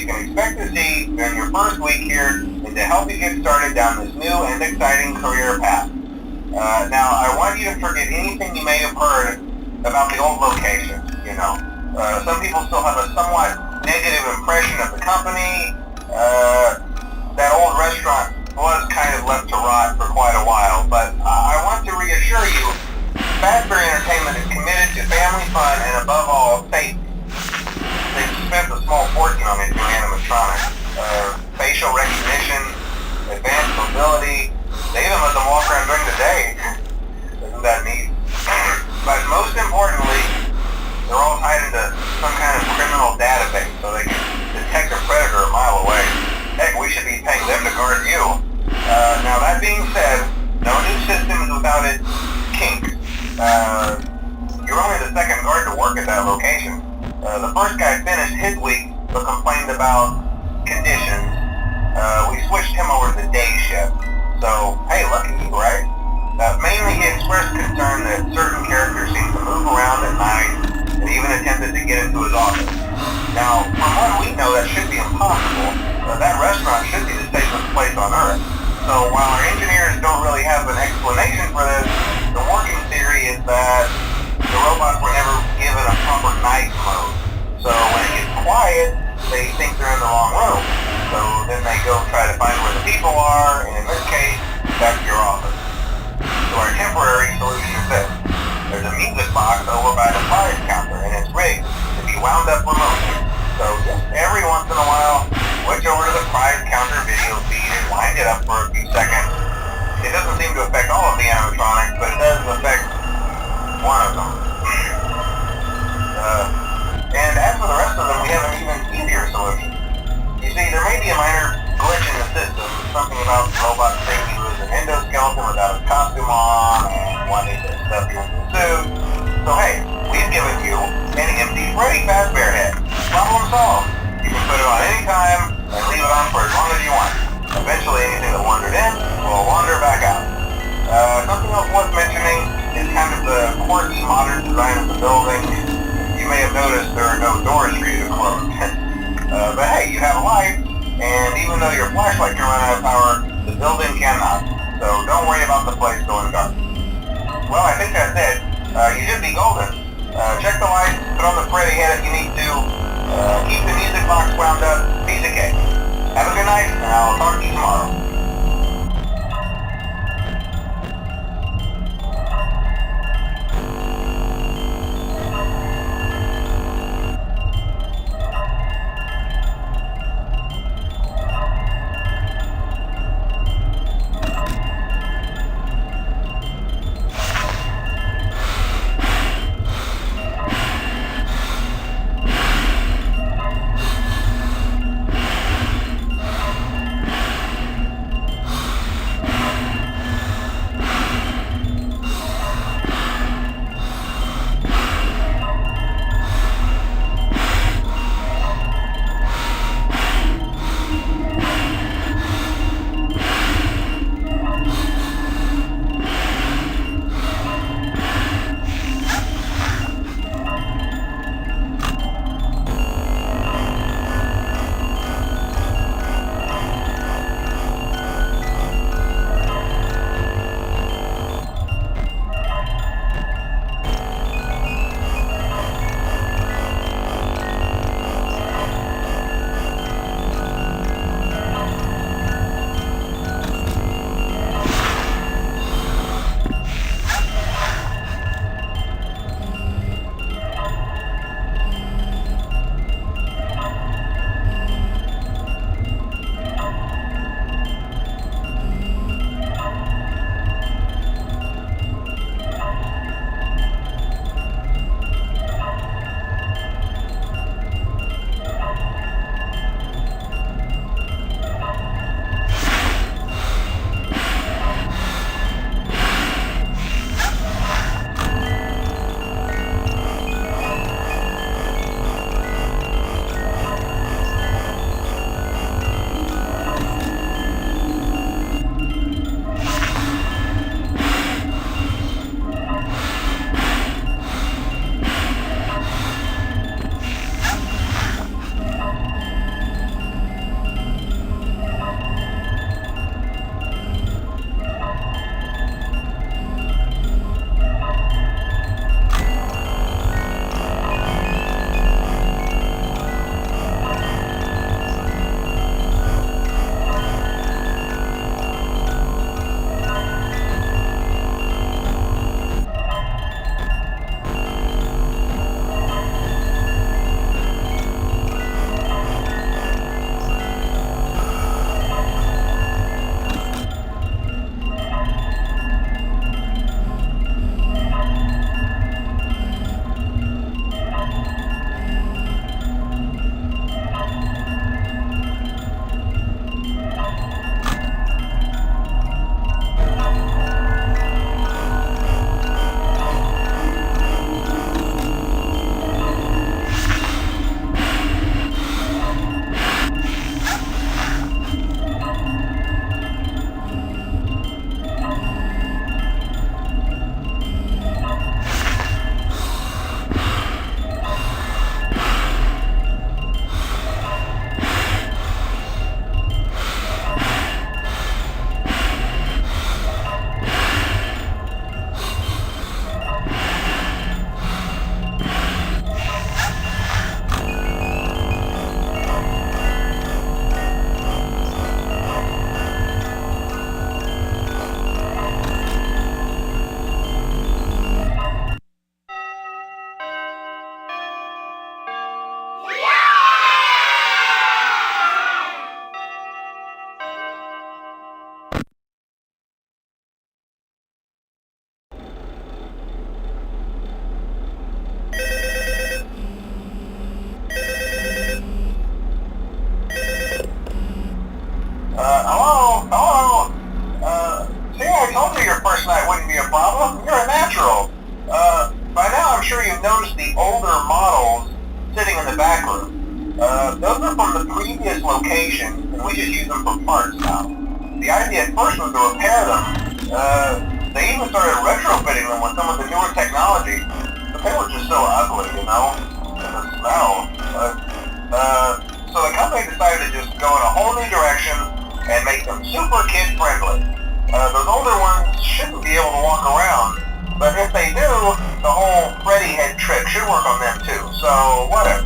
you can expect to see during your first week here is to help you get started down this new and exciting career path. Now, I want you to forget anything you may have heard about the old location, you know. Some people still have a somewhat negative impression of the company. That old restaurant was kind of left to rot for quite a while, but I want to reassure you, Fazbear Entertainment is committed to family fun and above all, safety. They've spent a small fortune on these new animatronics. Facial recognition, advanced mobility, they even let them walk around during the day. Isn't that neat? But most importantly, they're all tied into some kind of criminal database so they can detect a predator a mile away. Heck, we should be paying them to guard you. Now that being said, no new system is without its kinks. You're only the second guard to work at that location. The first guy finished his week but complained about conditions. We switched him over to the day shift. So, hey, lucky you, right? Mainly he expressed concern that certain characters seem to move around at night and even attempted to get into his office. Now, from what we know, that should be impossible. That restaurant should be the safest place on Earth. So while our engineers don't really have an explanation for this, the working theory is that the robots were never given a proper night mode. So when it gets quiet, they think they're in the wrong room. So then they go try to find where the people are, and in this case, that's your office. So our temporary solution is this. There's a music box over by the prize counter, and it's rigged to be wound up remotely. So just every once in a while, switch over to the prize counter video feed and wind it up for a few seconds. It doesn't seem to affect all of the animatronics, but it does affect one of them. And as for the rest of them, we have an even easier solution. You see, there may be a minor glitch in the system, something about robots think he was an endoskeleton without his costume on, and wanting to stuff you into a suit. So hey, we've given you an empty Freddy Fazbear head. Problem solved. You can put it on any time and leave it on for as long as you want. Eventually anything that wandered in will wander back out. Something else worth mentioning is kind of the quirky modern design of the building. You may have noticed there are no doors for you to close. But hey, you have a light, and even though your flashlight can run out of power, the building cannot. So don't worry about the place going dark. Well, I think that's it. You should be golden. Check the lights, put on the Freddy head if you need to. Keep the music box wound up. Piece of cake. Have a good night, and I'll talk to you tomorrow. Hello? Hello? See, I told you your first night wouldn't be a problem. You're a natural. By now I'm sure you've noticed the older models sitting in the back room. Those are from the previous location, and we just use them for parts now. The idea at first was to repair them. They even started retrofitting them with some of the newer technology, but they were just so ugly, you know? And the smell. So the company decided to just go in a whole new direction and make them super kid-friendly. Those older ones shouldn't be able to walk around, but if they do, the whole Freddy head trick should work on them too, so whatever.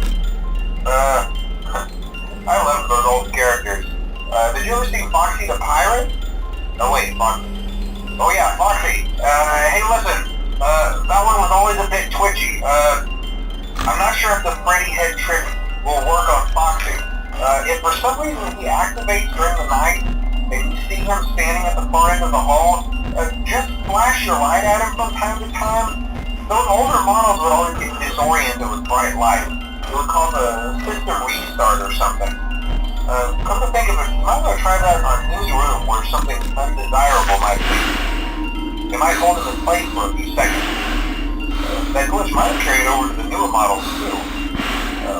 I love those old characters. Did you ever see Foxy the Pirate? Oh wait, Foxy. Oh yeah, Foxy. Hey listen, that one was always a bit twitchy. I'm not sure if the Freddy head trick will work on Foxy. If for some reason he activates during the night, and you see him standing at the far end of the hall, just flash your light at him from time to time. Those older models would always get disoriented with bright light. It would cause a system restart or something. Come to think of it, you might want to try that in any room where something undesirable might be. It might hold him in place for a few seconds. That glitch might have carried over to the newer models too.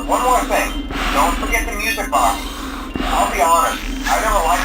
One more thing, don't forget the music box. I'll be honest, I never liked